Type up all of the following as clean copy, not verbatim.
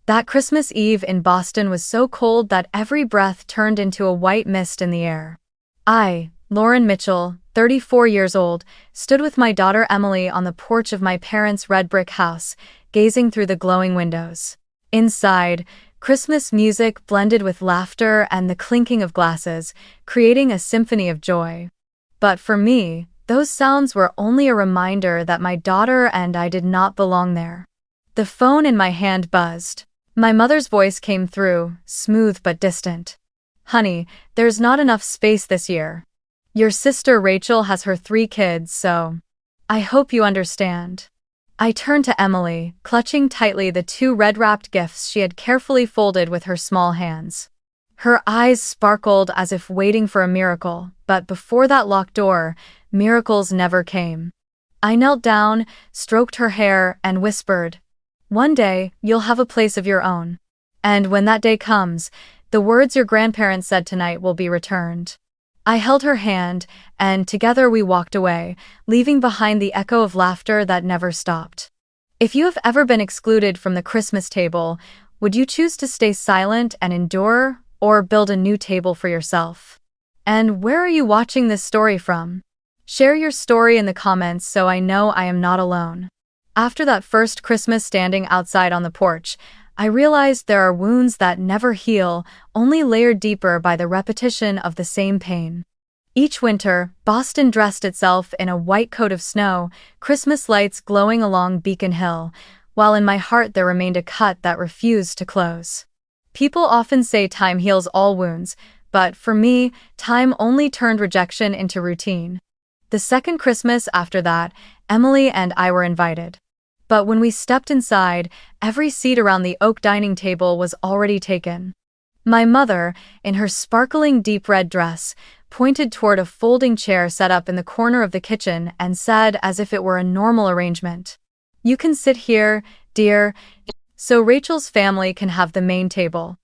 That Christmas Eve in Boston was so cold that every breath turned into a white mist in the air. I, Lauren Mitchell, 34 years old, stood with my daughter Emily on the porch of my parents' red brick house, gazing through the glowing windows. Inside, Christmas music blended with laughter and the clinking of glasses, creating a symphony of joy. But for me, those sounds were only a reminder that my daughter and I did not belong there. The phone in my hand buzzed. My mother's voice came through, smooth but distant. "Honey, there's not enough space this year. Your sister Rachel has her 3 kids, so I hope you understand." I turned to Emily, clutching tightly the 2 red-wrapped gifts she had carefully folded with her small hands. Her eyes sparkled as if waiting for a miracle, but before that locked door, miracles never came. I knelt down, stroked her hair, and whispered, "One day, you'll have a place of your own. And when that day comes, the words your grandparents said tonight will be returned." I held her hand, and together we walked away, leaving behind the echo of laughter that never stopped. If you have ever been excluded from the Christmas table, would you choose to stay silent and endure, or build a new table for yourself? And where are you watching this story from? Share your story in the comments so I know I am not alone. After that first Christmas standing outside on the porch, I realized there are wounds that never heal, only layered deeper by the repetition of the same pain. Each winter, Boston dressed itself in a white coat of snow, Christmas lights glowing along Beacon Hill, while in my heart there remained a cut that refused to close. People often say time heals all wounds, but for me, time only turned rejection into routine. The second Christmas after that, Emily and I were invited. But when we stepped inside, every seat around the oak dining table was already taken. My mother, in her sparkling deep red dress, pointed toward a folding chair set up in the corner of the kitchen and said as if it were a normal arrangement, "You can sit here, dear, so Rachel's family can have the main table.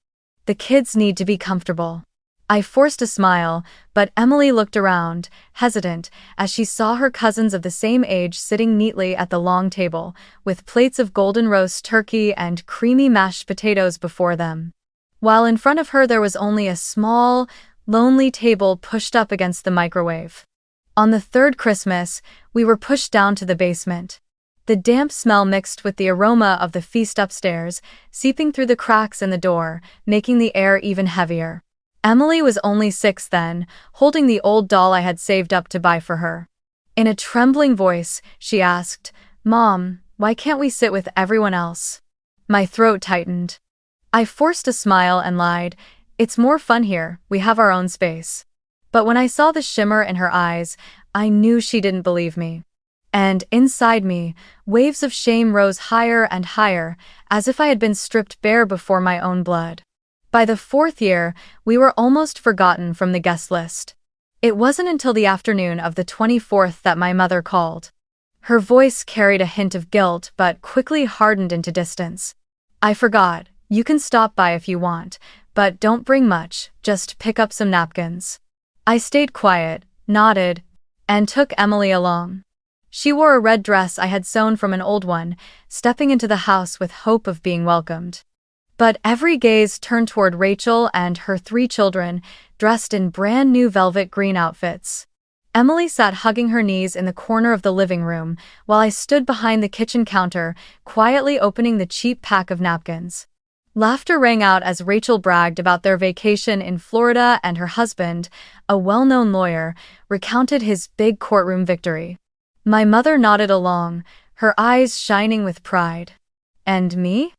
The kids need to be comfortable." I forced a smile, but Emily looked around, hesitant, as she saw her cousins of the same age sitting neatly at the long table, with plates of golden roast turkey and creamy mashed potatoes before them. While in front of her there was only a small, lonely table pushed up against the microwave. On the third Christmas, we were pushed down to the basement. The damp smell mixed with the aroma of the feast upstairs, seeping through the cracks in the door, making the air even heavier. Emily was only 6 then, holding the old doll I had saved up to buy for her. In a trembling voice, she asked, "Mom, why can't we sit with everyone else?" My throat tightened. I forced a smile and lied, "It's more fun here, we have our own space." But when I saw the shimmer in her eyes, I knew she didn't believe me. And inside me, waves of shame rose higher and higher, as if I had been stripped bare before my own blood. By the 4th year, we were almost forgotten from the guest list. It wasn't until the afternoon of the 24th that my mother called. Her voice carried a hint of guilt but quickly hardened into distance. "I forgot, you can stop by if you want, but don't bring much, just pick up some napkins." I stayed quiet, nodded, and took Emily along. She wore a red dress I had sewn from an old one, stepping into the house with hope of being welcomed. But every gaze turned toward Rachel and her 3 children, dressed in brand new velvet green outfits. Emily sat hugging her knees in the corner of the living room, while I stood behind the kitchen counter, quietly opening the cheap pack of napkins. Laughter rang out as Rachel bragged about their vacation in Florida, and her husband, a well-known lawyer, recounted his big courtroom victory. My mother nodded along, her eyes shining with pride. And me?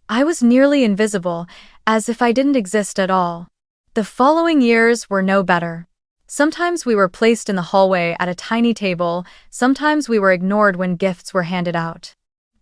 I was nearly invisible, as if I didn't exist at all. The following years were no better. Sometimes we were placed in the hallway at a tiny table, sometimes we were ignored when gifts were handed out.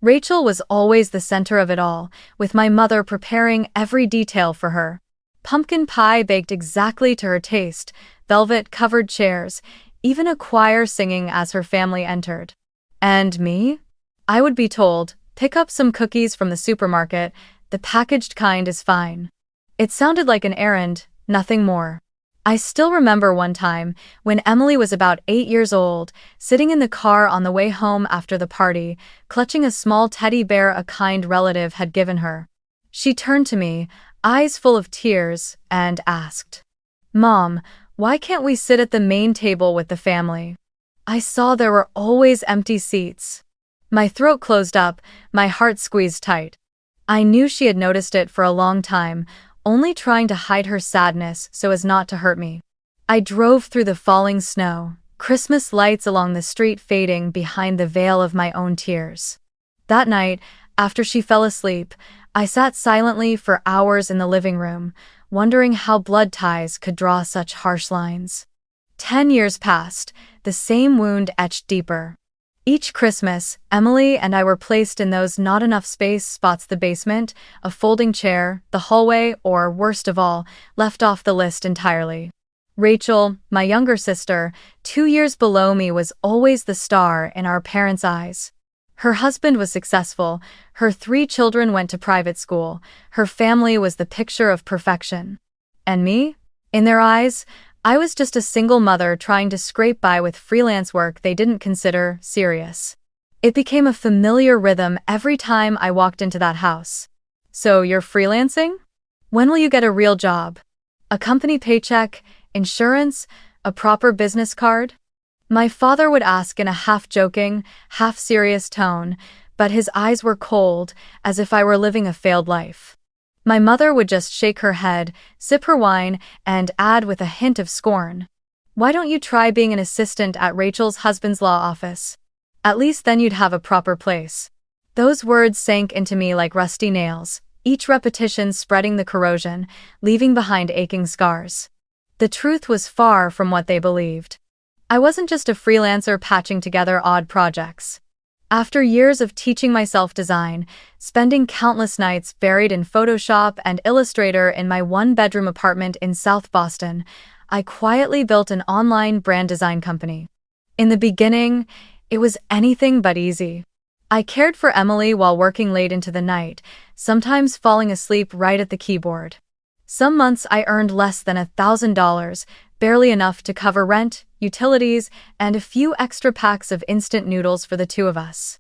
Rachel was always the center of it all, with my mother preparing every detail for her. Pumpkin pie baked exactly to her taste, velvet-covered chairs, even a choir singing as her family entered. And me? I would be told, "Pick up some cookies from the supermarket, the packaged kind is fine." It sounded like an errand, nothing more. I still remember one time, when Emily was about 8 years old, sitting in the car on the way home after the party, clutching a small teddy bear a kind relative had given her. She turned to me, eyes full of tears, and asked, "Mom, why can't we sit at the main table with the family?" I saw there were always empty seats. My throat closed up, my heart squeezed tight. I knew she had noticed it for a long time, only trying to hide her sadness so as not to hurt me. I drove through the falling snow, Christmas lights along the street fading behind the veil of my own tears. That night, after she fell asleep, I sat silently for hours in the living room, wondering how blood ties could draw such harsh lines. 10 years passed, the same wound etched deeper. Each Christmas, Emily and I were placed in those not enough space spots: the basement, a folding chair, the hallway, or, worst of all, left off the list entirely. Rachel, my younger sister, 2 years below me, was always the star in our parents' eyes. Her husband was successful, her 3 children went to private school, her family was the picture of perfection. And me? In their eyes, I was just a single mother trying to scrape by with freelance work they didn't consider serious. It became a familiar rhythm every time I walked into that house. "So you're freelancing? When will you get a real job? A company paycheck, insurance, a proper business card?" My father would ask in a half-joking, half-serious tone, but his eyes were cold, as if I were living a failed life. My mother would just shake her head, sip her wine, and add with a hint of scorn, "Why don't you try being an assistant at Rachel's husband's law office? At least then you'd have a proper place." Those words sank into me like rusty nails, each repetition spreading the corrosion, leaving behind aching scars. The truth was far from what they believed. I wasn't just a freelancer patching together odd projects. After years of teaching myself design, spending countless nights buried in Photoshop and Illustrator in my one-bedroom apartment in South Boston, I quietly built an online brand design company. In the beginning, it was anything but easy. I cared for Emily while working late into the night, sometimes falling asleep right at the keyboard. Some months I earned less than $1,000, barely enough to cover rent, utilities, and a few extra packs of instant noodles for the 2 of us.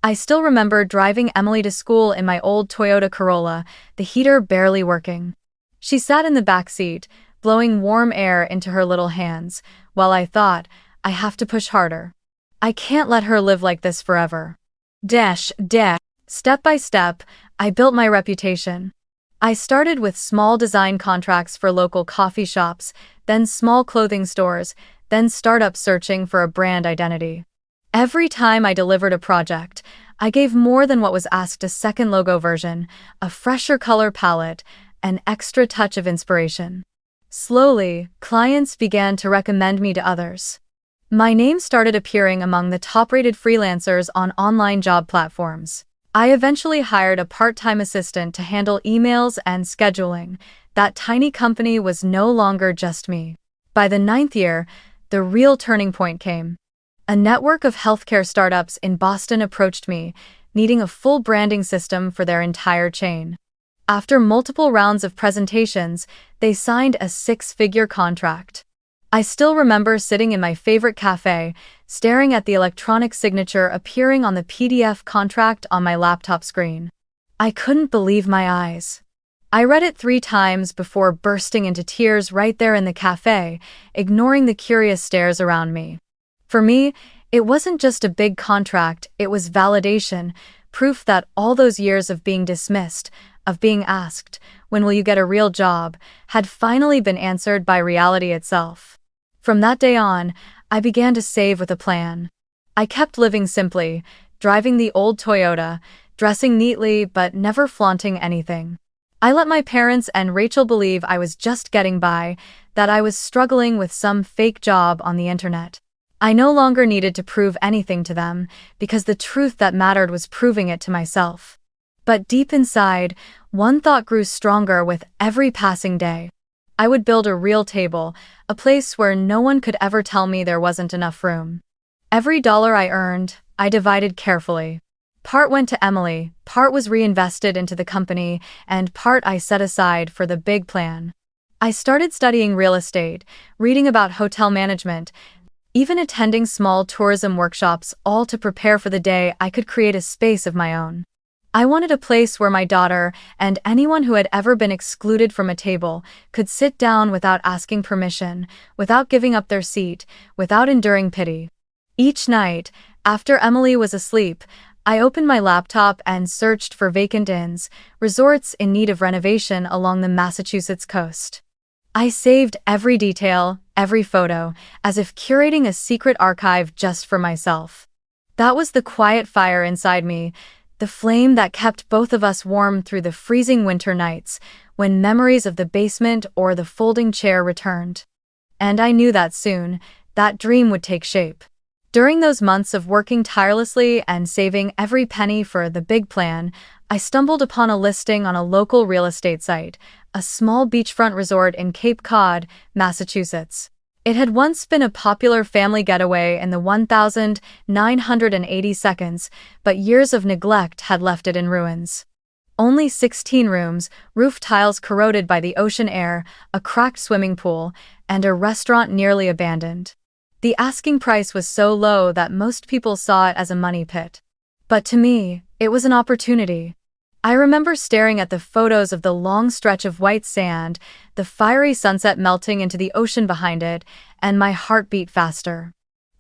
I still remember driving Emily to school in my old Toyota Corolla, the heater barely working. She sat in the back seat, blowing warm air into her little hands, while I thought, I have to push harder. I can't let her live like this forever. Dash. Step by step, I built my reputation. I started with small design contracts for local coffee shops, then small clothing stores, then startups searching for a brand identity. Every time I delivered a project, I gave more than what was asked: a second logo version, a fresher color palette, an extra touch of inspiration. Slowly, clients began to recommend me to others. My name started appearing among the top-rated freelancers on online job platforms. I eventually hired a part-time assistant to handle emails and scheduling. That tiny company was no longer just me. By the 9th year, the real turning point came. A network of healthcare startups in Boston approached me, needing a full branding system for their entire chain. After multiple rounds of presentations, they signed a 6-figure contract. I still remember sitting in my favorite cafe, staring at the electronic signature appearing on the PDF contract on my laptop screen. I couldn't believe my eyes. I read it 3 times before bursting into tears right there in the cafe, ignoring the curious stares around me. For me, it wasn't just a big contract, it was validation, proof that all those years of being dismissed, of being asked, "When will you get a real job?" had finally been answered by reality itself. From that day on, I began to save with a plan. I kept living simply, driving the old Toyota, dressing neatly but never flaunting anything. I let my parents and Rachel believe I was just getting by, that I was struggling with some fake job on the internet. I no longer needed to prove anything to them, because the truth that mattered was proving it to myself. But deep inside, one thought grew stronger with every passing day. I would build a real table, a place where no one could ever tell me there wasn't enough room. Every dollar I earned, I divided carefully. Part went to Emily, part was reinvested into the company, and part I set aside for the big plan. I started studying real estate, reading about hotel management, even attending small tourism workshops, all to prepare for the day I could create a space of my own. I wanted a place where my daughter, and anyone who had ever been excluded from a table, could sit down without asking permission, without giving up their seat, without enduring pity. Each night, after Emily was asleep, I opened my laptop and searched for vacant inns, resorts in need of renovation along the Massachusetts coast. I saved every detail, every photo, as if curating a secret archive just for myself. That was the quiet fire inside me, the flame that kept both of us warm through the freezing winter nights, when memories of the basement or the folding chair returned. And I knew that soon, that dream would take shape. During those months of working tirelessly and saving every penny for the big plan, I stumbled upon a listing on a local real estate site, a small beachfront resort in Cape Cod, Massachusetts. It had once been a popular family getaway in the 1,980 seconds, but years of neglect had left it in ruins. Only 16 rooms, roof tiles corroded by the ocean air, a cracked swimming pool, and a restaurant nearly abandoned. The asking price was so low that most people saw it as a money pit. But to me, it was an opportunity. I remember staring at the photos of the long stretch of white sand, the fiery sunset melting into the ocean behind it, and my heart beat faster.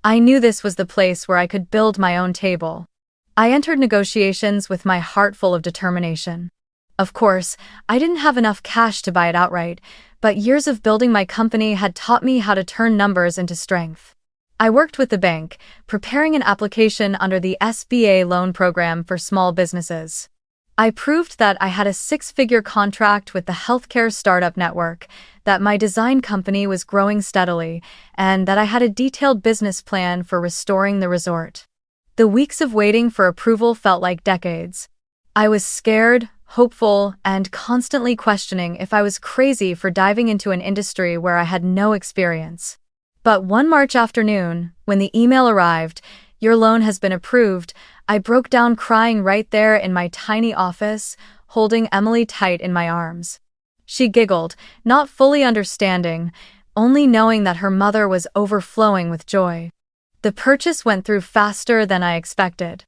I knew this was the place where I could build my own table. I entered negotiations with my heart full of determination. Of course, I didn't have enough cash to buy it outright, but years of building my company had taught me how to turn numbers into strength. I worked with the bank, preparing an application under the SBA loan program for small businesses. I proved that I had a six-figure contract with the healthcare startup network, that my design company was growing steadily, and that I had a detailed business plan for restoring the resort. The weeks of waiting for approval felt like decades. I was scared, hopeful, and constantly questioning if I was crazy for diving into an industry where I had no experience. But one March afternoon, when the email arrived, "Your loan has been approved," I broke down crying right there in my tiny office, holding Emily tight in my arms. She giggled, not fully understanding, only knowing that her mother was overflowing with joy. The purchase went through faster than I expected.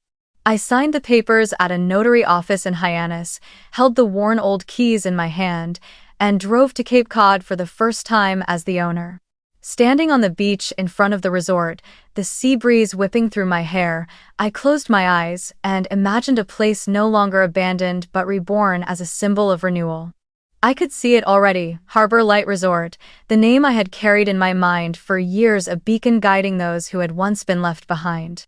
I signed the papers at a notary office in Hyannis, held the worn old keys in my hand, and drove to Cape Cod for the first time as the owner. Standing on the beach in front of the resort, the sea breeze whipping through my hair, I closed my eyes and imagined a place no longer abandoned but reborn as a symbol of renewal. I could see it already, Harbor Light Resort, the name I had carried in my mind for years, a beacon guiding those who had once been left behind.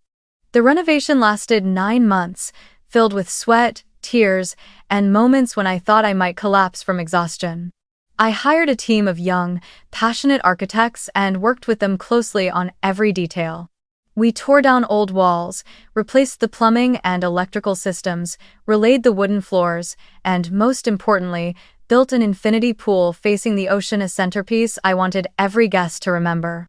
The renovation lasted 9 months, filled with sweat, tears, and moments when I thought I might collapse from exhaustion. I hired a team of young, passionate architects and worked with them closely on every detail. We tore down old walls, replaced the plumbing and electrical systems, relaid the wooden floors, and, most importantly, built an infinity pool facing the ocean, a centerpiece I wanted every guest to remember.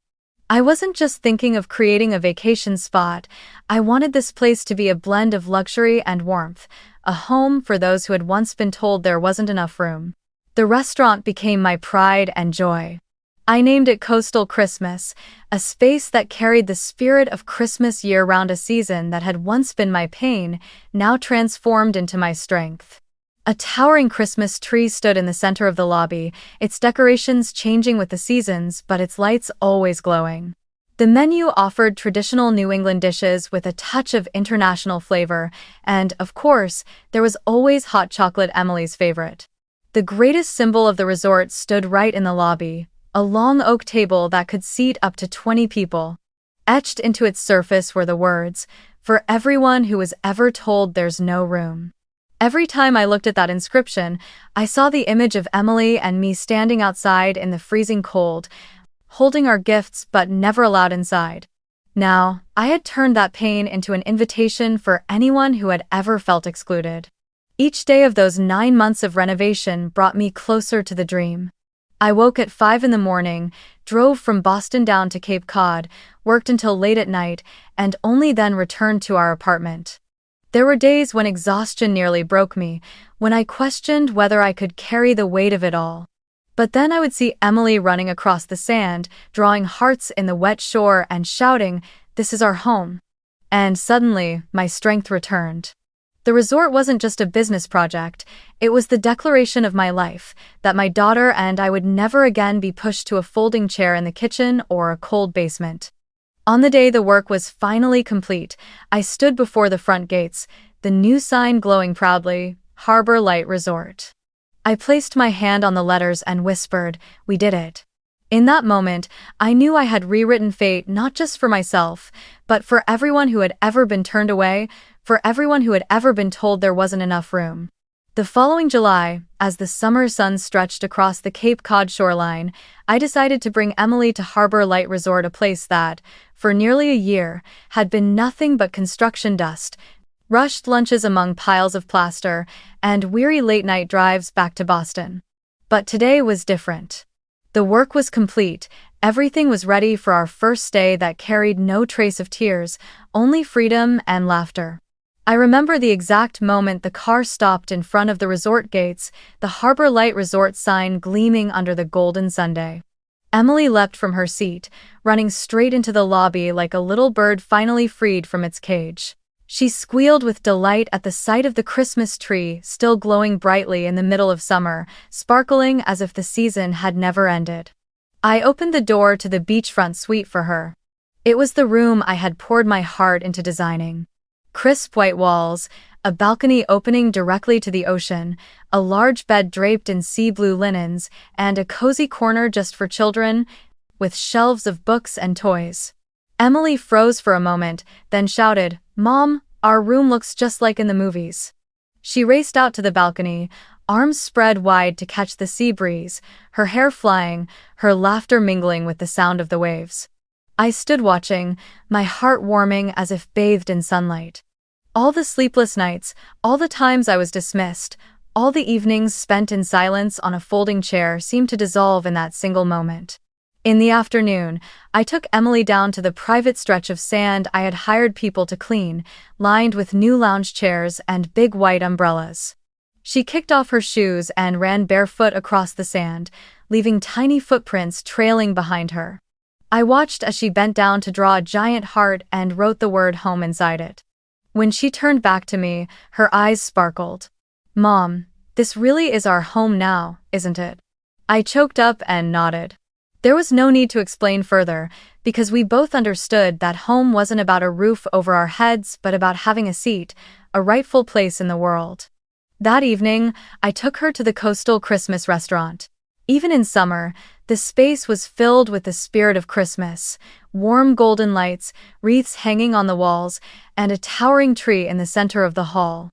I wasn't just thinking of creating a vacation spot, I wanted this place to be a blend of luxury and warmth, a home for those who had once been told there wasn't enough room. The restaurant became my pride and joy. I named it Coastal Christmas, a space that carried the spirit of Christmas year-round, a season that had once been my pain, now transformed into my strength. A towering Christmas tree stood in the center of the lobby, its decorations changing with the seasons but its lights always glowing. The menu offered traditional New England dishes with a touch of international flavor, and, of course, there was always hot chocolate, Emily's favorite. The greatest symbol of the resort stood right in the lobby, a long oak table that could seat up to 20 people. Etched into its surface were the words, "For everyone who was ever told there's no room." Every time I looked at that inscription, I saw the image of Emily and me standing outside in the freezing cold, holding our gifts but never allowed inside. Now, I had turned that pain into an invitation for anyone who had ever felt excluded. Each day of those 9 months of renovation brought me closer to the dream. I woke at 5 in the morning, drove from Boston down to Cape Cod, worked until late at night, and only then returned to our apartment. There were days when exhaustion nearly broke me, when I questioned whether I could carry the weight of it all. But then I would see Emily running across the sand, drawing hearts in the wet shore and shouting, "This is our home." And suddenly, my strength returned. The resort wasn't just a business project, it was the declaration of my life, that my daughter and I would never again be pushed to a folding chair in the kitchen or a cold basement. On the day the work was finally complete, I stood before the front gates, the new sign glowing proudly, Harbor Light Resort. I placed my hand on the letters and whispered, "We did it." In that moment, I knew I had rewritten fate not just for myself, but for everyone who had ever been turned away, for everyone who had ever been told there wasn't enough room. The following July, as the summer sun stretched across the Cape Cod shoreline, I decided to bring Emily to Harbor Light Resort, a place that, for nearly a year, had been nothing but construction dust, rushed lunches among piles of plaster, and weary late-night drives back to Boston. But today was different. The work was complete, everything was ready for our first stay that carried no trace of tears, only freedom and laughter. I remember the exact moment the car stopped in front of the resort gates, the Harbor Light Resort sign gleaming under the golden sundae. Emily leapt from her seat, running straight into the lobby like a little bird finally freed from its cage. She squealed with delight at the sight of the Christmas tree still glowing brightly in the middle of summer, sparkling as if the season had never ended. I opened the door to the beachfront suite for her. It was the room I had poured my heart into designing. Crisp white walls, a balcony opening directly to the ocean, a large bed draped in sea blue linens, and a cozy corner just for children, with shelves of books and toys. Emily froze for a moment, then shouted, "Mom, our room looks just like in the movies." She raced out to the balcony, arms spread wide to catch the sea breeze, her hair flying, her laughter mingling with the sound of the waves. I stood watching, my heart warming as if bathed in sunlight. All the sleepless nights, all the times I was dismissed, all the evenings spent in silence on a folding chair seemed to dissolve in that single moment. In the afternoon, I took Emily down to the private stretch of sand I had hired people to clean, lined with new lounge chairs and big white umbrellas. She kicked off her shoes and ran barefoot across the sand, leaving tiny footprints trailing behind her. I watched as she bent down to draw a giant heart and wrote the word home inside it. When she turned back to me, her eyes sparkled. "Mom, this really is our home now, isn't it?" I choked up and nodded. There was no need to explain further, because we both understood that home wasn't about a roof over our heads but about having a seat, a rightful place in the world. That evening, I took her to the coastal Christmas restaurant. Even in summer, the space was filled with the spirit of Christmas, warm golden lights, wreaths hanging on the walls, and a towering tree in the center of the hall.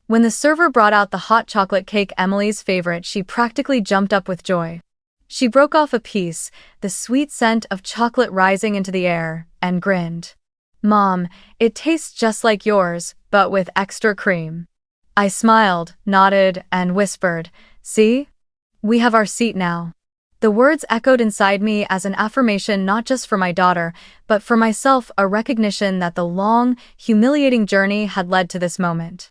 When the server brought out the hot chocolate cake, Emily's favorite, she practically jumped up with joy. She broke off a piece, the sweet scent of chocolate rising into the air, and grinned. "Mom, it tastes just like yours, but with extra cream." I smiled, nodded, and whispered, "See? We have our seat now." The words echoed inside me as an affirmation not just for my daughter, but for myself, a recognition that the long, humiliating journey had led to this moment.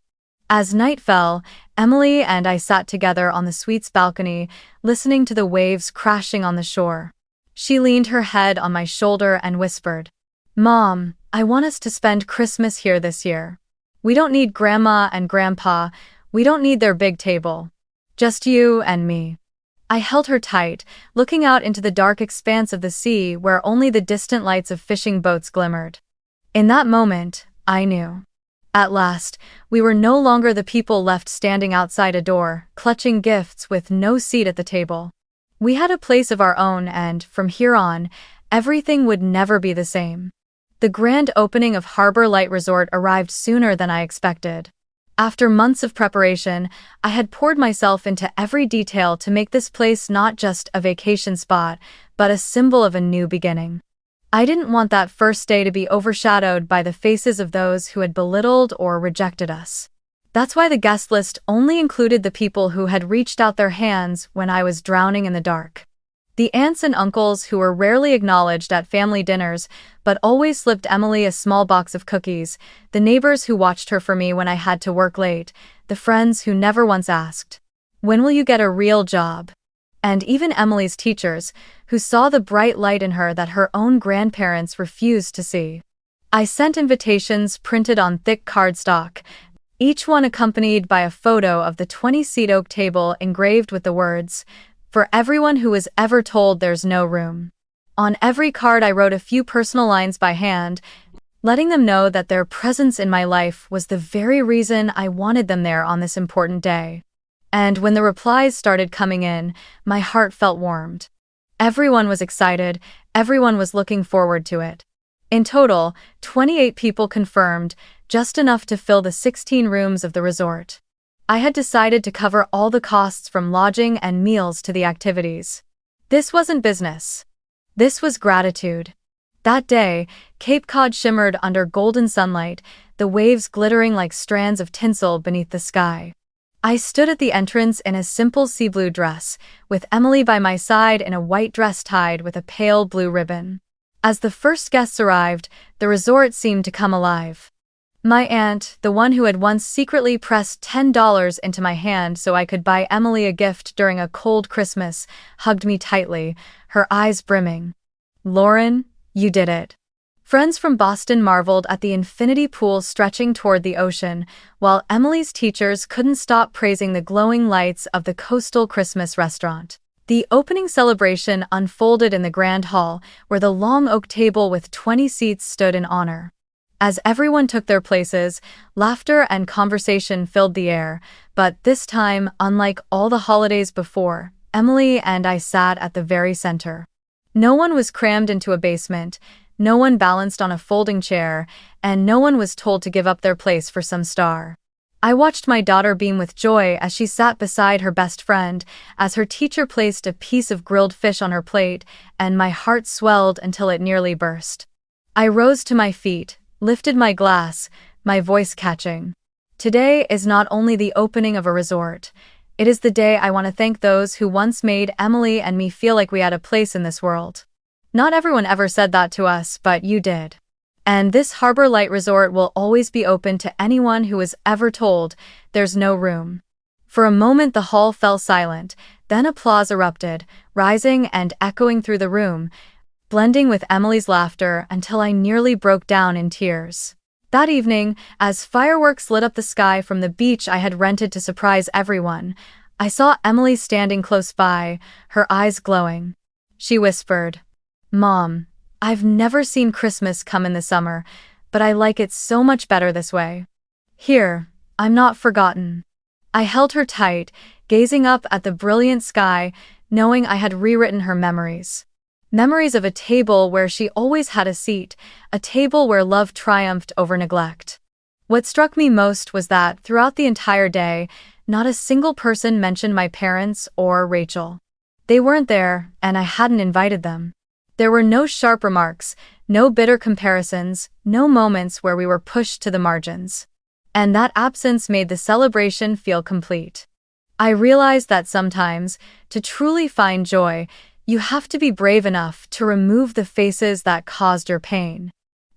As night fell, Emily and I sat together on the suite's balcony, listening to the waves crashing on the shore. She leaned her head on my shoulder and whispered, "Mom, I want us to spend Christmas here this year. We don't need Grandma and Grandpa, we don't need their big table. Just you and me." I held her tight, looking out into the dark expanse of the sea where only the distant lights of fishing boats glimmered. In that moment, I knew. At last, we were no longer the people left standing outside a door, clutching gifts with no seat at the table. We had a place of our own, and, from here on, everything would never be the same. The grand opening of Harbor Light Resort arrived sooner than I expected. After months of preparation, I had poured myself into every detail to make this place not just a vacation spot, but a symbol of a new beginning. I didn't want that first day to be overshadowed by the faces of those who had belittled or rejected us. That's why the guest list only included the people who had reached out their hands when I was drowning in the dark. The aunts and uncles who were rarely acknowledged at family dinners, but always slipped Emily a small box of cookies, the neighbors who watched her for me when I had to work late, the friends who never once asked, "When will you get a real job?" And even Emily's teachers, who saw the bright light in her that her own grandparents refused to see. I sent invitations printed on thick cardstock, each one accompanied by a photo of the 20-seat oak table engraved with the words, "For everyone who was ever told there's no room." On every card I wrote a few personal lines by hand, letting them know that their presence in my life was the very reason I wanted them there on this important day. And when the replies started coming in, my heart felt warmed. Everyone was excited, everyone was looking forward to it. In total, 28 people confirmed, just enough to fill the 16 rooms of the resort. I had decided to cover all the costs from lodging and meals to the activities. This wasn't business. This was gratitude. That day, Cape Cod shimmered under golden sunlight, the waves glittering like strands of tinsel beneath the sky. I stood at the entrance in a simple sea blue dress, with Emily by my side in a white dress tied with a pale blue ribbon. As the first guests arrived, the resort seemed to come alive. My aunt, the one who had once secretly pressed $10 into my hand so I could buy Emily a gift during a cold Christmas, hugged me tightly, her eyes brimming. "Lauren, you did it." Friends from Boston marveled at the infinity pool stretching toward the ocean, while Emily's teachers couldn't stop praising the glowing lights of the coastal Christmas restaurant. The opening celebration unfolded in the grand hall, where the long oak table with 20 seats stood in honor. As everyone took their places, laughter and conversation filled the air, but this time, unlike all the holidays before, Emily and I sat at the very center. No one was crammed into a basement, no one balanced on a folding chair, and no one was told to give up their place for some star. I watched my daughter beam with joy as she sat beside her best friend, as her teacher placed a piece of grilled fish on her plate, and my heart swelled until it nearly burst. I rose to my feet, lifted my glass, my voice catching. Today is not only the opening of a resort, it is the day I want to thank those who once made Emily and me feel like we had a place in this world. Not everyone ever said that to us, but you did. And this Harbor Light Resort will always be open to anyone who was ever told there's no room. For a moment the hall fell silent, then applause erupted, rising and echoing through the room, blending with Emily's laughter until I nearly broke down in tears. That evening, as fireworks lit up the sky from the beach I had rented to surprise everyone, I saw Emily standing close by, her eyes glowing. She whispered, "Mom, I've never seen Christmas come in the summer, but I like it so much better this way. Here, I'm not forgotten." I held her tight, gazing up at the brilliant sky, knowing I had rewritten her memories. Memories of a table where she always had a seat, a table where love triumphed over neglect. What struck me most was that, throughout the entire day, not a single person mentioned my parents or Rachel. They weren't there, and I hadn't invited them. There were no sharp remarks, no bitter comparisons, no moments where we were pushed to the margins. And that absence made the celebration feel complete. I realized that sometimes, to truly find joy, you have to be brave enough to remove the faces that caused your pain.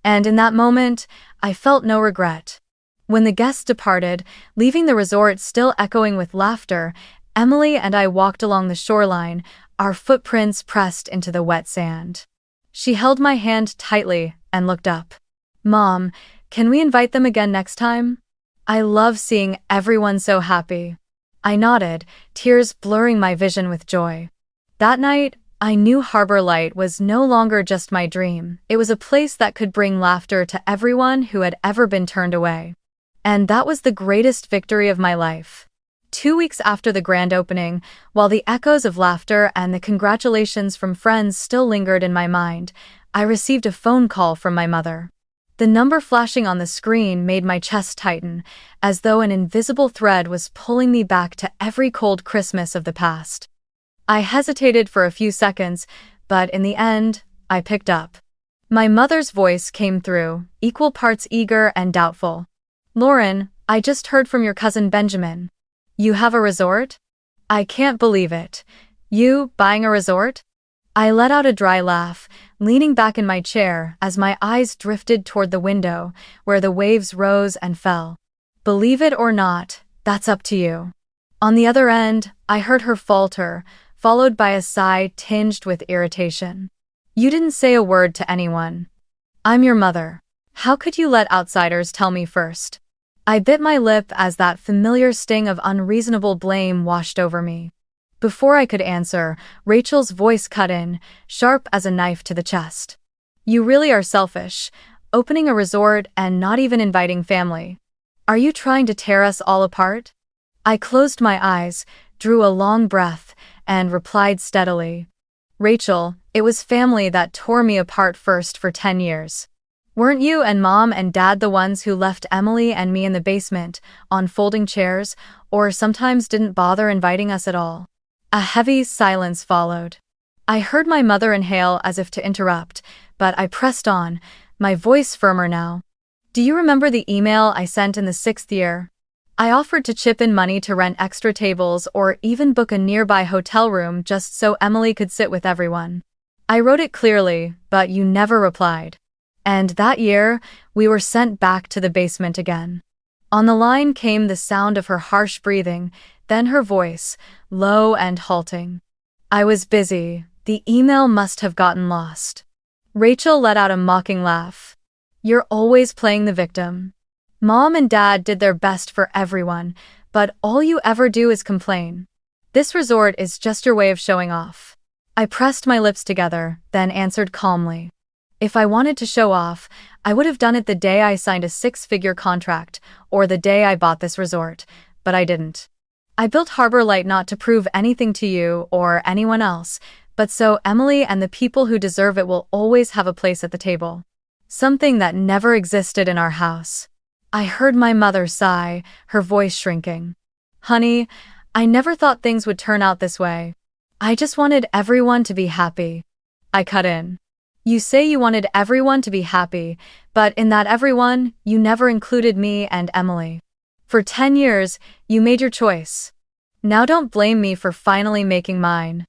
And in that moment, I felt no regret. When the guests departed, leaving the resort still echoing with laughter, Emily and I walked along the shoreline, our footprints pressed into the wet sand. She held my hand tightly and looked up. "Mom, can we invite them again next time? I love seeing everyone so happy." I nodded, tears blurring my vision with joy. That night, I knew Harbor Light was no longer just my dream. It was a place that could bring laughter to everyone who had ever been turned away. And that was the greatest victory of my life. 2 weeks after the grand opening, while the echoes of laughter and the congratulations from friends still lingered in my mind, I received a phone call from my mother. The number flashing on the screen made my chest tighten, as though an invisible thread was pulling me back to every cold Christmas of the past. I hesitated for a few seconds, but in the end, I picked up. My mother's voice came through, equal parts eager and doubtful. "Lauren, I just heard from your cousin Benjamin. You have a resort? I can't believe it. You buying a resort?" I let out a dry laugh, leaning back in my chair as my eyes drifted toward the window, where the waves rose and fell. "Believe it or not, that's up to you." On the other end, I heard her falter, followed by a sigh tinged with irritation. "You didn't say a word to anyone. I'm your mother. How could you let outsiders tell me first?" I bit my lip as that familiar sting of unreasonable blame washed over me. Before I could answer, Rachel's voice cut in, sharp as a knife to the chest. You really are selfish, opening a resort and not even inviting family. Are you trying to tear us all apart? I closed my eyes, drew a long breath, and replied steadily. Rachel, it was family that tore me apart first for 10 years. Weren't you and Mom and Dad the ones who left Emily and me in the basement, on folding chairs, or sometimes didn't bother inviting us at all? A heavy silence followed. I heard my mother inhale as if to interrupt, but I pressed on, my voice firmer now. Do you remember the email I sent in the 6th year? I offered to chip in money to rent extra tables or even book a nearby hotel room just so Emily could sit with everyone. I wrote it clearly, but you never replied. And that year, we were sent back to the basement again. On the line came the sound of her harsh breathing, then her voice, low and halting. I was busy. The email must have gotten lost. Rachel let out a mocking laugh. You're always playing the victim. Mom and Dad did their best for everyone, but all you ever do is complain. This resort is just your way of showing off. I pressed my lips together, then answered calmly. If I wanted to show off, I would have done it the day I signed a 6-figure contract, or the day I bought this resort, but I didn't. I built Harbor Light not to prove anything to you or anyone else, but so Emily and the people who deserve it will always have a place at the table. Something that never existed in our house. I heard my mother sigh, her voice shrinking. Honey, I never thought things would turn out this way. I just wanted everyone to be happy. I cut in. You say you wanted everyone to be happy, but in that everyone, you never included me and Emily. For 10 years, you made your choice. Now don't blame me for finally making mine.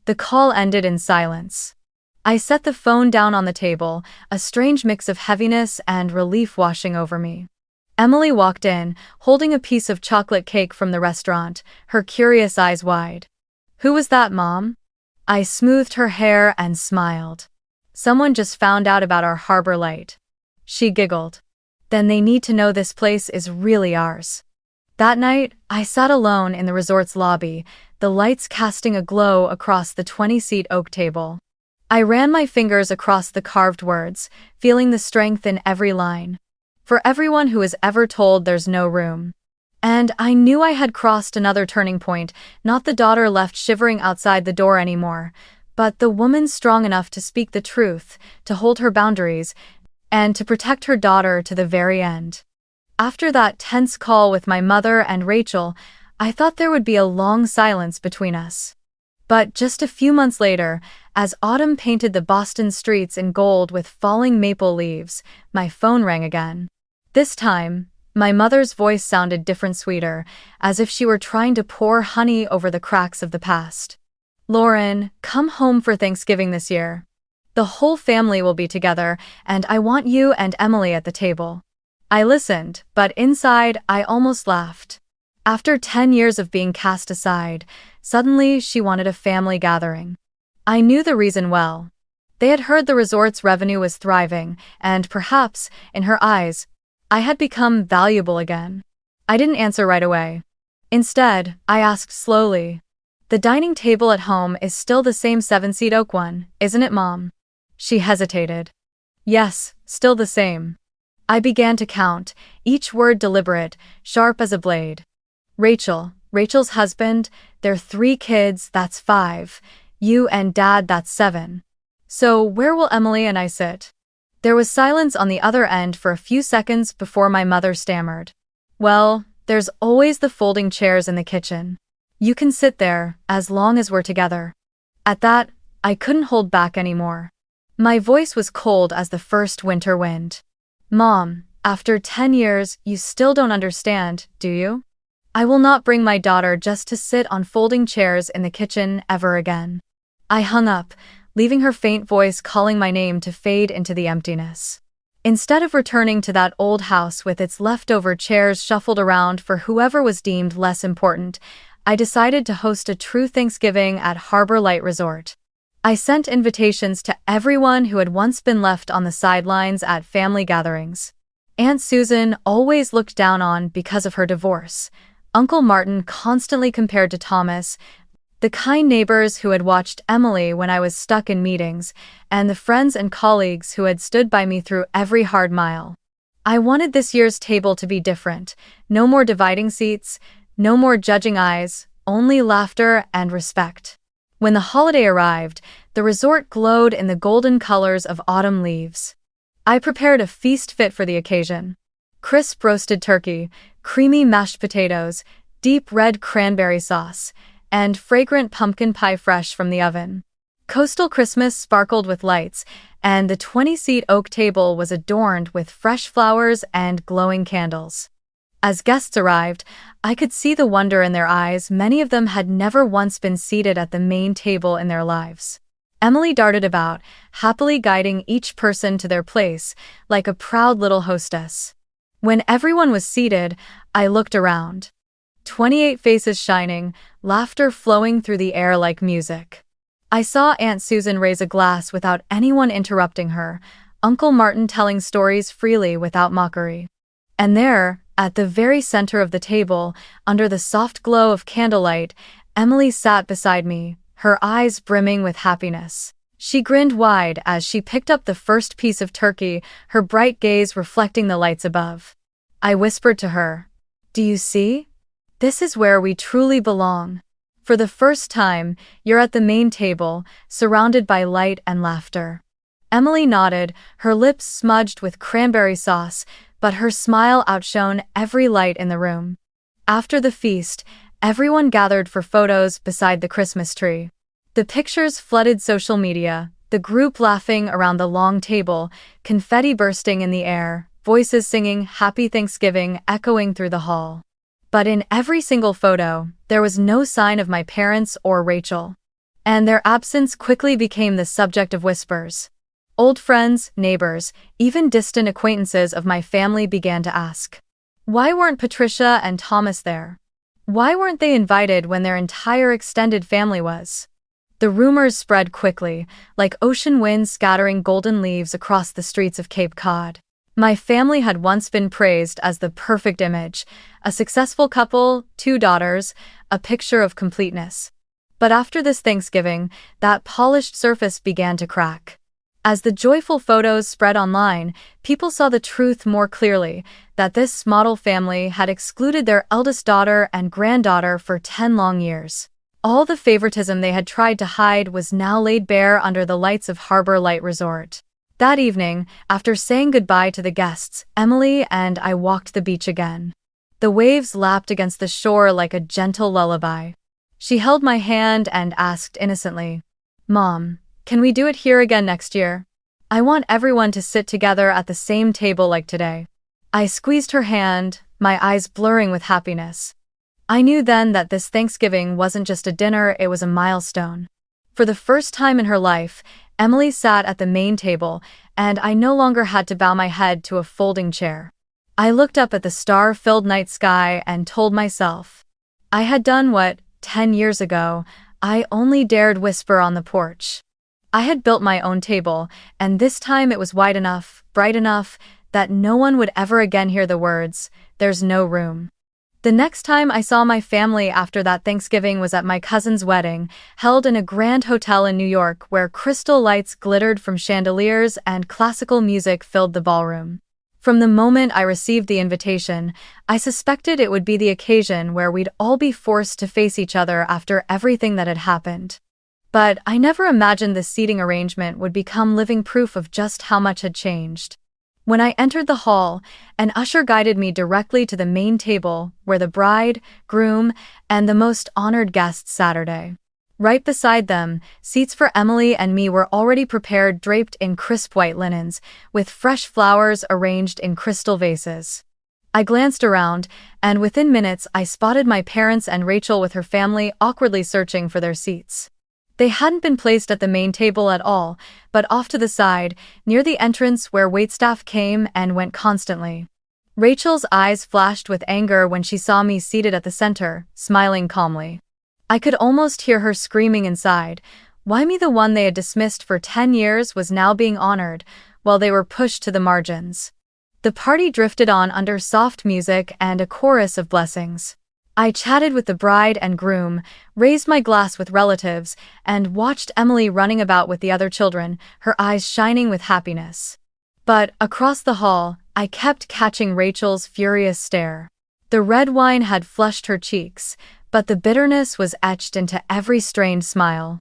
The call ended in silence. I set the phone down on the table, a strange mix of heaviness and relief washing over me. Emily walked in, holding a piece of chocolate cake from the restaurant, her curious eyes wide. Who was that, Mom? I smoothed her hair and smiled. Someone just found out about our Harbor Light. She giggled. Then they need to know this place is really ours. That night, I sat alone in the resort's lobby, the lights casting a glow across the 20-seat oak table. I ran my fingers across the carved words, feeling the strength in every line. For everyone who is ever told there's no room. And I knew I had crossed another turning point, not the daughter left shivering outside the door anymore, but the woman strong enough to speak the truth, to hold her boundaries, and to protect her daughter to the very end. After that tense call with my mother and Rachel, I thought there would be a long silence between us. But just a few months later, as autumn painted the Boston streets in gold with falling maple leaves, my phone rang again. This time, my mother's voice sounded different, sweeter, as if she were trying to pour honey over the cracks of the past. Lauren, come home for Thanksgiving this year. The whole family will be together, and I want you and Emily at the table. I listened, but inside I almost laughed. After 10 years of being cast aside, suddenly she wanted a family gathering. I knew the reason well. They had heard the resort's revenue was thriving, and perhaps, in her eyes, I had become valuable again. I didn't answer right away. Instead, I asked slowly, the dining table at home is still the same 7-seat oak one, isn't it, Mom? She hesitated. Yes, still the same. I began to count, each word deliberate, sharp as a blade. Rachel's husband, their 3 kids, that's 5. You and Dad, that's 7. So where will Emily and I sit? There was silence on the other end for a few seconds before my mother stammered. Well, there's always the folding chairs in the kitchen. You can sit there, as long as we're together. At that, I couldn't hold back anymore. My voice was cold as the first winter wind. Mom, after 10 years, you still don't understand, do you? I will not bring my daughter just to sit on folding chairs in the kitchen ever again. I hung up, leaving her faint voice calling my name to fade into the emptiness. Instead of returning to that old house with its leftover chairs shuffled around for whoever was deemed less important, I decided to host a true Thanksgiving at Harbor Light Resort. I sent invitations to everyone who had once been left on the sidelines at family gatherings. Aunt Susan always looked down on because of her divorce. Uncle Martin constantly compared to Thomas, the kind neighbors who had watched Emily when I was stuck in meetings, and the friends and colleagues who had stood by me through every hard mile. I wanted this year's table to be different. No more dividing seats, no more judging eyes, only laughter and respect. When the holiday arrived, the resort glowed in the golden colors of autumn leaves. I prepared a feast fit for the occasion. Crisp roasted turkey, creamy mashed potatoes, deep red cranberry sauce, and fragrant pumpkin pie fresh from the oven. Coastal Christmas sparkled with lights, and the 20-seat oak table was adorned with fresh flowers and glowing candles. As guests arrived, I could see the wonder in their eyes. Many of them had never once been seated at the main table in their lives. Emily darted about, happily guiding each person to their place, like a proud little hostess. When everyone was seated, I looked around. 28 faces shining, laughter flowing through the air like music. I saw Aunt Susan raise a glass without anyone interrupting her, Uncle Martin telling stories freely without mockery. And there, at the very center of the table, under the soft glow of candlelight, Emily sat beside me, her eyes brimming with happiness. She grinned wide as she picked up the first piece of turkey, her bright gaze reflecting the lights above. I whispered to her, "Do you see? This is where we truly belong. For the first time, you're at the main table, surrounded by light and laughter." Emily nodded, her lips smudged with cranberry sauce, but her smile outshone every light in the room. After the feast, everyone gathered for photos beside the Christmas tree. The pictures flooded social media, the group laughing around the long table, confetti bursting in the air, voices singing Happy Thanksgiving echoing through the hall. But in every single photo, there was no sign of my parents or Rachel. And their absence quickly became the subject of whispers. Old friends, neighbors, even distant acquaintances of my family began to ask, why weren't Patricia and Thomas there? Why weren't they invited when their entire extended family was? The rumors spread quickly, like ocean winds scattering golden leaves across the streets of Cape Cod. My family had once been praised as the perfect image, a successful couple, 2 daughters, a picture of completeness. But after this Thanksgiving, that polished surface began to crack. As the joyful photos spread online, people saw the truth more clearly, that this model family had excluded their eldest daughter and granddaughter for 10 long years. All the favoritism they had tried to hide was now laid bare under the lights of Harbor Light Resort. That evening, after saying goodbye to the guests, Emily and I walked the beach again. The waves lapped against the shore like a gentle lullaby. She held my hand and asked innocently, "Mom, can we do it here again next year? I want everyone to sit together at the same table like today." I squeezed her hand, my eyes blurring with happiness. I knew then that this Thanksgiving wasn't just a dinner, it was a milestone. For the first time in her life, Emily sat at the main table, and I no longer had to bow my head to a folding chair. I looked up at the star-filled night sky and told myself, I had done what, 10 years ago, I only dared whisper on the porch. I had built my own table, and this time it was wide enough, bright enough, that no one would ever again hear the words, "There's no room." The next time I saw my family after that Thanksgiving was at my cousin's wedding, held in a grand hotel in New York where crystal lights glittered from chandeliers and classical music filled the ballroom. From the moment I received the invitation, I suspected it would be the occasion where we'd all be forced to face each other after everything that had happened. But I never imagined this seating arrangement would become living proof of just how much had changed. When I entered the hall, an usher guided me directly to the main table where the bride, groom, and the most honored guests sat. Right beside them, seats for Emily and me were already prepared, draped in crisp white linens, with fresh flowers arranged in crystal vases. I glanced around, and within minutes I spotted my parents and Rachel with her family awkwardly searching for their seats. They hadn't been placed at the main table at all, but off to the side, near the entrance where waitstaff came and went constantly. Rachel's eyes flashed with anger when she saw me seated at the center, smiling calmly. I could almost hear her screaming inside, why me, the one they had dismissed for 10 years was now being honored, while they were pushed to the margins. The party drifted on under soft music and a chorus of blessings. I chatted with the bride and groom, raised my glass with relatives, and watched Emily running about with the other children, her eyes shining with happiness. But, across the hall, I kept catching Rachel's furious stare. The red wine had flushed her cheeks, but the bitterness was etched into every strained smile.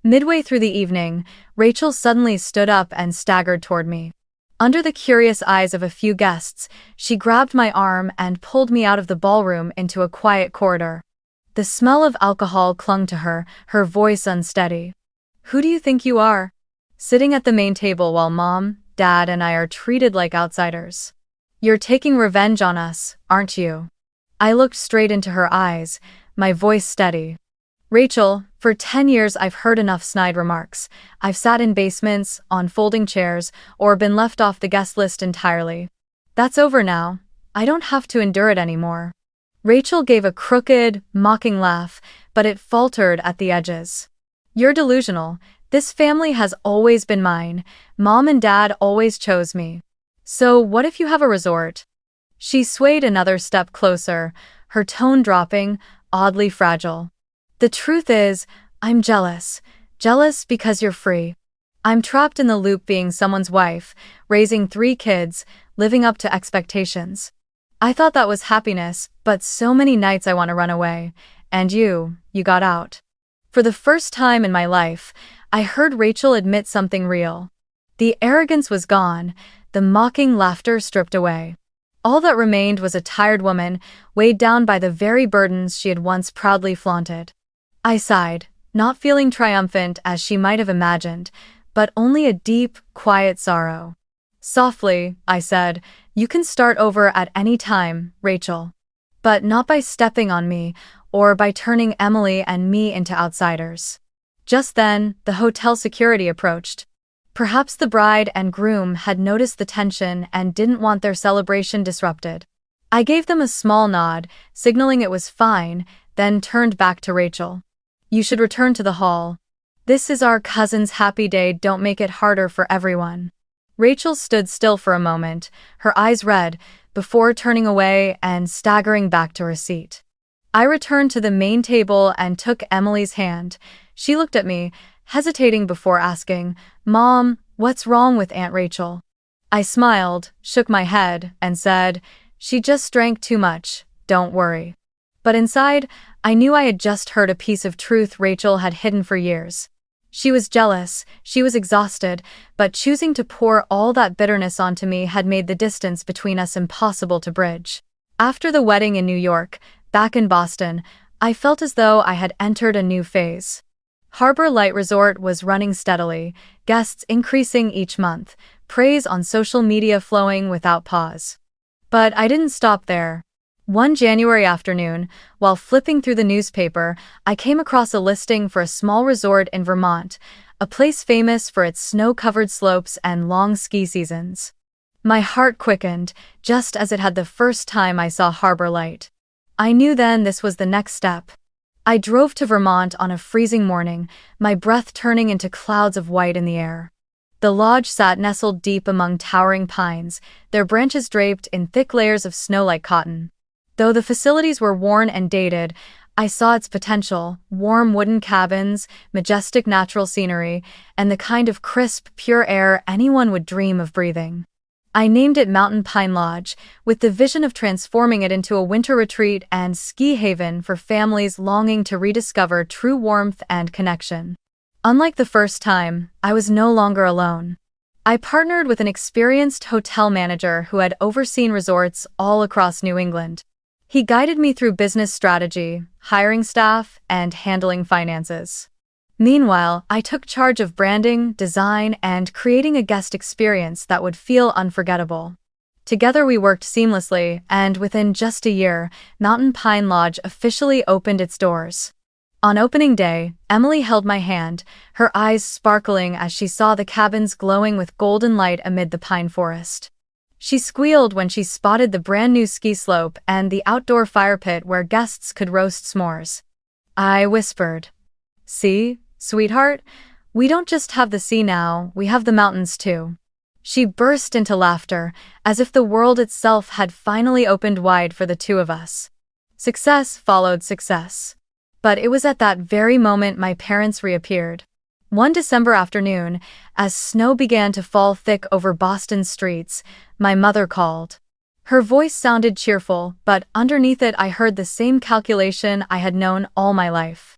Midway through the evening, Rachel suddenly stood up and staggered toward me. Under the curious eyes of a few guests, she grabbed my arm and pulled me out of the ballroom into a quiet corridor. The smell of alcohol clung to her, her voice unsteady. "Who do you think you are? Sitting at the main table while Mom, Dad, and I are treated like outsiders. You're taking revenge on us, aren't you?" I looked straight into her eyes, my voice steady. "Rachel, for 10 years I've heard enough snide remarks. I've sat in basements, on folding chairs, or been left off the guest list entirely. That's over now. I don't have to endure it anymore." Rachel gave a crooked, mocking laugh, but it faltered at the edges. "You're delusional. This family has always been mine. Mom and Dad always chose me. So what if you have a resort?" She swayed another step closer, her tone dropping, oddly fragile. "The truth is, I'm jealous. Jealous because you're free. I'm trapped in the loop being someone's wife, raising 3 kids, living up to expectations. I thought that was happiness, but so many nights I want to run away. And you got out." For the first time in my life, I heard Rachel admit something real. The arrogance was gone, the mocking laughter stripped away. All that remained was a tired woman, weighed down by the very burdens she had once proudly flaunted. I sighed, not feeling triumphant as she might have imagined, but only a deep, quiet sorrow. Softly, I said, "You can start over at any time, Rachel. But not by stepping on me, or by turning Emily and me into outsiders." Just then, the hotel security approached. Perhaps the bride and groom had noticed the tension and didn't want their celebration disrupted. I gave them a small nod, signaling it was fine, then turned back to Rachel. "You should return to the hall. This is our cousin's happy day, don't make it harder for everyone." Rachel stood still for a moment, her eyes red, before turning away and staggering back to her seat. I returned to the main table and took Emily's hand. She looked at me, hesitating before asking, "Mom, what's wrong with Aunt Rachel?" I smiled, shook my head, and said, "She just drank too much, don't worry." But inside, I knew I had just heard a piece of truth Rachel had hidden for years. She was jealous, she was exhausted, but choosing to pour all that bitterness onto me had made the distance between us impossible to bridge. After the wedding in New York, back in Boston, I felt as though I had entered a new phase. Harbor Light Resort was running steadily, guests increasing each month, praise on social media flowing without pause. But I didn't stop there. One January afternoon, while flipping through the newspaper, I came across a listing for a small resort in Vermont, a place famous for its snow-covered slopes and long ski seasons. My heart quickened, just as it had the first time I saw Harbor Light. I knew then this was the next step. I drove to Vermont on a freezing morning, my breath turning into clouds of white in the air. The lodge sat nestled deep among towering pines, their branches draped in thick layers of snow like cotton. Though the facilities were worn and dated, I saw its potential: warm wooden cabins, majestic natural scenery, and the kind of crisp, pure air anyone would dream of breathing. I named it Mountain Pine Lodge, with the vision of transforming it into a winter retreat and ski haven for families longing to rediscover true warmth and connection. Unlike the first time, I was no longer alone. I partnered with an experienced hotel manager who had overseen resorts all across New England. He guided me through business strategy, hiring staff, and handling finances. Meanwhile, I took charge of branding, design, and creating a guest experience that would feel unforgettable. Together we worked seamlessly, and within just a year, Mountain Pine Lodge officially opened its doors. On opening day, Emily held my hand, her eyes sparkling as she saw the cabins glowing with golden light amid the pine forest. She squealed when she spotted the brand-new ski slope and the outdoor fire pit where guests could roast s'mores. I whispered, "See, sweetheart, we don't just have the sea now, we have the mountains too." She burst into laughter, as if the world itself had finally opened wide for the two of us. Success followed success. But it was at that very moment my parents reappeared. One December afternoon, as snow began to fall thick over Boston's streets, my mother called. Her voice sounded cheerful, but underneath it I heard the same calculation I had known all my life.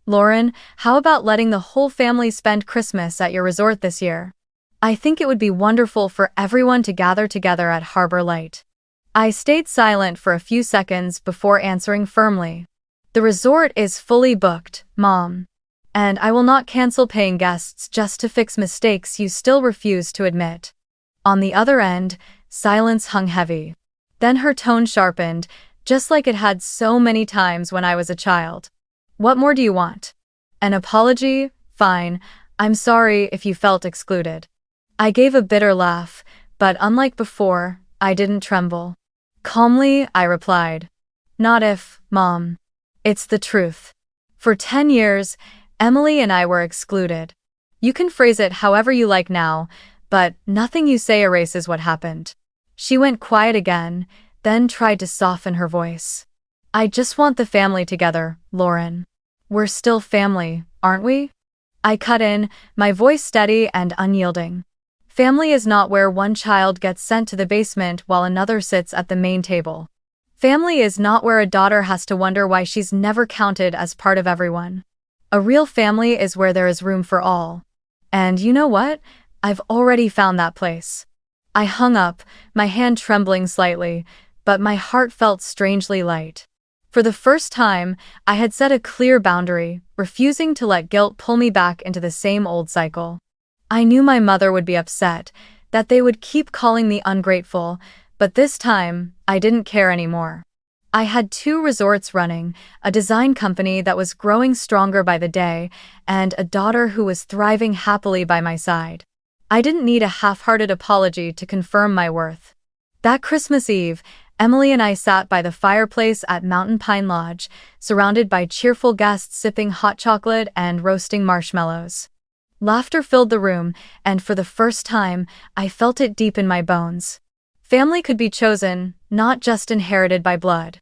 "Lauren, how about letting the whole family spend Christmas at your resort this year? I think it would be wonderful for everyone to gather together at Harbor Light." I stayed silent for a few seconds before answering firmly. "The resort is fully booked, Mom. And I will not cancel paying guests just to fix mistakes you still refuse to admit." On the other end, silence hung heavy. Then her tone sharpened, just like it had so many times when I was a child. "What more do you want? An apology? Fine. I'm sorry if you felt excluded." I gave a bitter laugh, but unlike before, I didn't tremble. Calmly, I replied, "Not if, Mom. It's the truth. For 10 years, Emily and I were excluded. You can phrase it however you like now, but nothing you say erases what happened." She went quiet again, then tried to soften her voice. "I just want the family together, Lauren. We're still family, aren't we?" I cut in, my voice steady and unyielding. "Family is not where one child gets sent to the basement while another sits at the main table. Family is not where a daughter has to wonder why she's never counted as part of everyone. A real family is where there is room for all. And you know what? I've already found that place." I hung up, my hand trembling slightly, but my heart felt strangely light. For the first time, I had set a clear boundary, refusing to let guilt pull me back into the same old cycle. I knew my mother would be upset, that they would keep calling me ungrateful, but this time, I didn't care anymore. I had 2 resorts running, a design company that was growing stronger by the day, and a daughter who was thriving happily by my side. I didn't need a half-hearted apology to confirm my worth. That Christmas Eve, Emily and I sat by the fireplace at Mountain Pine Lodge, surrounded by cheerful guests sipping hot chocolate and roasting marshmallows. Laughter filled the room, and for the first time, I felt it deep in my bones. Family could be chosen, not just inherited by blood.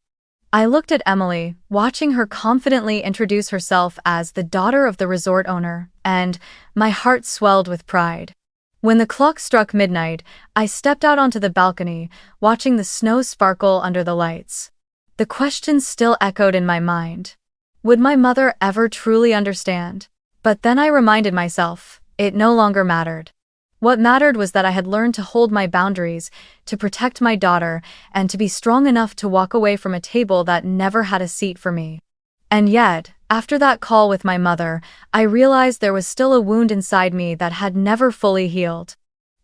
I looked at Emily, watching her confidently introduce herself as the daughter of the resort owner, and my heart swelled with pride. When the clock struck midnight, I stepped out onto the balcony, watching the snow sparkle under the lights. The question still echoed in my mind. Would my mother ever truly understand? But then I reminded myself, it no longer mattered. What mattered was that I had learned to hold my boundaries, to protect my daughter, and to be strong enough to walk away from a table that never had a seat for me. And yet, after that call with my mother, I realized there was still a wound inside me that had never fully healed.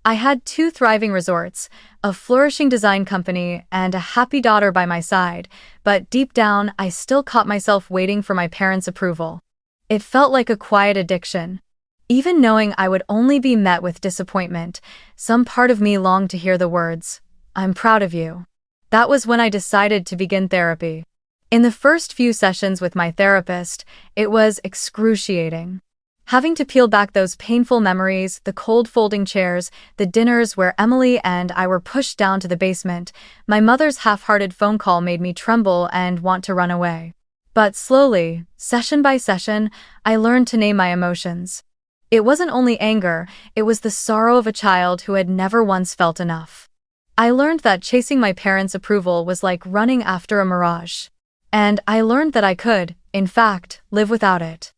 I had 2 thriving resorts, a flourishing design company, and a happy daughter by my side, but deep down, I still caught myself waiting for my parents' approval. It felt like a quiet addiction. Even knowing I would only be met with disappointment, some part of me longed to hear the words, "I'm proud of you." That was when I decided to begin therapy. In the first few sessions with my therapist, it was excruciating. Having to peel back those painful memories, the cold folding chairs, the dinners where Emily and I were pushed down to the basement, my mother's half-hearted phone call made me tremble and want to run away. But slowly, session by session, I learned to name my emotions. It wasn't only anger, it was the sorrow of a child who had never once felt enough. I learned that chasing my parents' approval was like running after a mirage. And I learned that I could, in fact, live without it.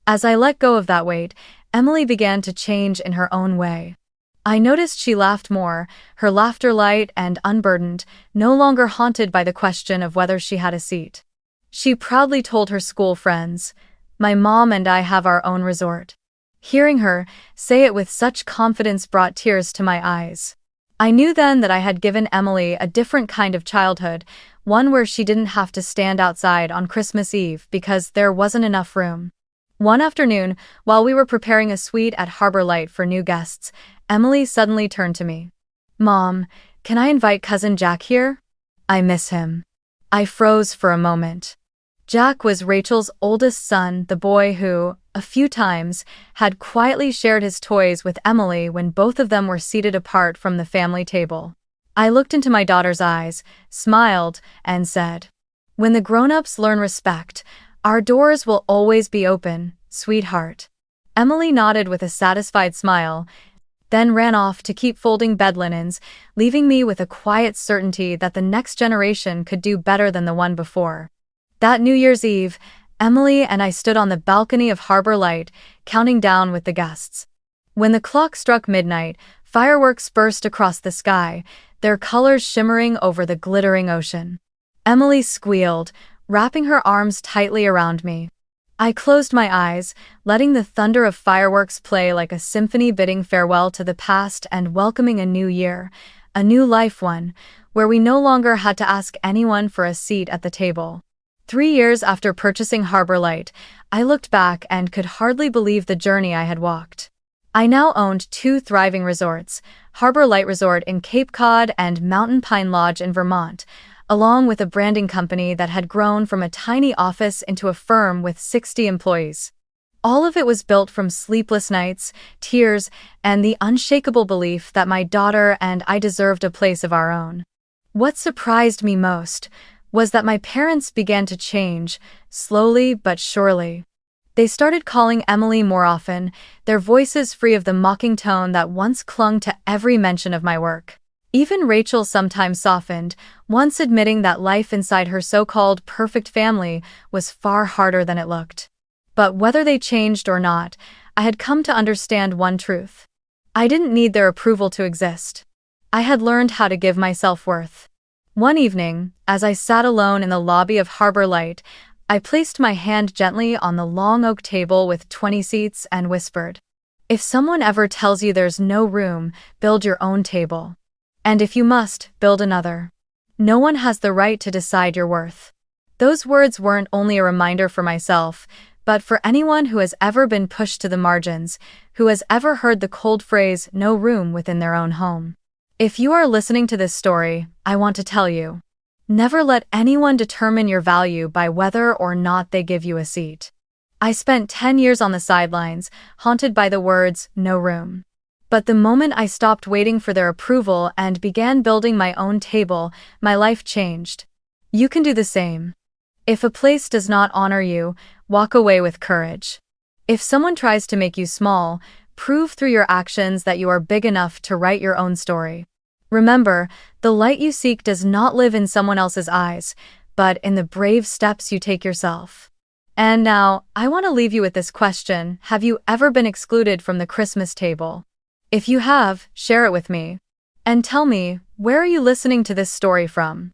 As I let go of that weight, Emily began to change in her own way. I noticed she laughed more, her laughter light and unburdened, no longer haunted by the question of whether she had a seat. She proudly told her school friends, "My mom and I have our own resort." Hearing her say it with such confidence brought tears to my eyes. I knew then that I had given Emily a different kind of childhood, one where she didn't have to stand outside on Christmas Eve because there wasn't enough room. One afternoon, while we were preparing a suite at Harbor Light for new guests, Emily suddenly turned to me. "Mom, can I invite Cousin Jack here? I miss him." I froze for a moment. Jack was Rachel's oldest son, the boy who, a few times, had quietly shared his toys with Emily when both of them were seated apart from the family table. I looked into my daughter's eyes, smiled, and said, "When the grown-ups learn respect, our doors will always be open, sweetheart." Emily nodded with a satisfied smile, then ran off to keep folding bed linens, leaving me with a quiet certainty that the next generation could do better than the one before. That New Year's Eve, Emily and I stood on the balcony of Harbor Light, counting down with the guests. When the clock struck midnight, fireworks burst across the sky, their colors shimmering over the glittering ocean. Emily squealed, wrapping her arms tightly around me. I closed my eyes, letting the thunder of fireworks play like a symphony bidding farewell to the past and welcoming a new year, a new life one, where we no longer had to ask anyone for a seat at the table. 3 years after purchasing Harbor Light, I looked back and could hardly believe the journey I had walked. I now owned 2 thriving resorts, Harbor Light Resort in Cape Cod and Mountain Pine Lodge in Vermont, along with a branding company that had grown from a tiny office into a firm with 60 employees. All of it was built from sleepless nights, tears, and the unshakable belief that my daughter and I deserved a place of our own. What surprised me most was that my parents began to change, slowly but surely. They started calling Emily more often, their voices free of the mocking tone that once clung to every mention of my work. Even Rachel sometimes softened, once admitting that life inside her so-called perfect family was far harder than it looked. But whether they changed or not, I had come to understand one truth. I didn't need their approval to exist. I had learned how to give myself worth. One evening, as I sat alone in the lobby of Harbor Light, I placed my hand gently on the long oak table with 20 seats and whispered, "If someone ever tells you there's no room, build your own table. And if you must, build another. No one has the right to decide your worth." Those words weren't only a reminder for myself, but for anyone who has ever been pushed to the margins, who has ever heard the cold phrase, "no room" within their own home. If you are listening to this story, I want to tell you, never let anyone determine your value by whether or not they give you a seat. I spent 10 years on the sidelines, haunted by the words, "no room." But the moment I stopped waiting for their approval and began building my own table, my life changed. You can do the same. If a place does not honor you, walk away with courage. If someone tries to make you small, prove through your actions that you are big enough to write your own story. Remember, the light you seek does not live in someone else's eyes, but in the brave steps you take yourself. And now, I want to leave you with this question: have you ever been excluded from the Christmas table? If you have, share it with me. And tell me, where are you listening to this story from?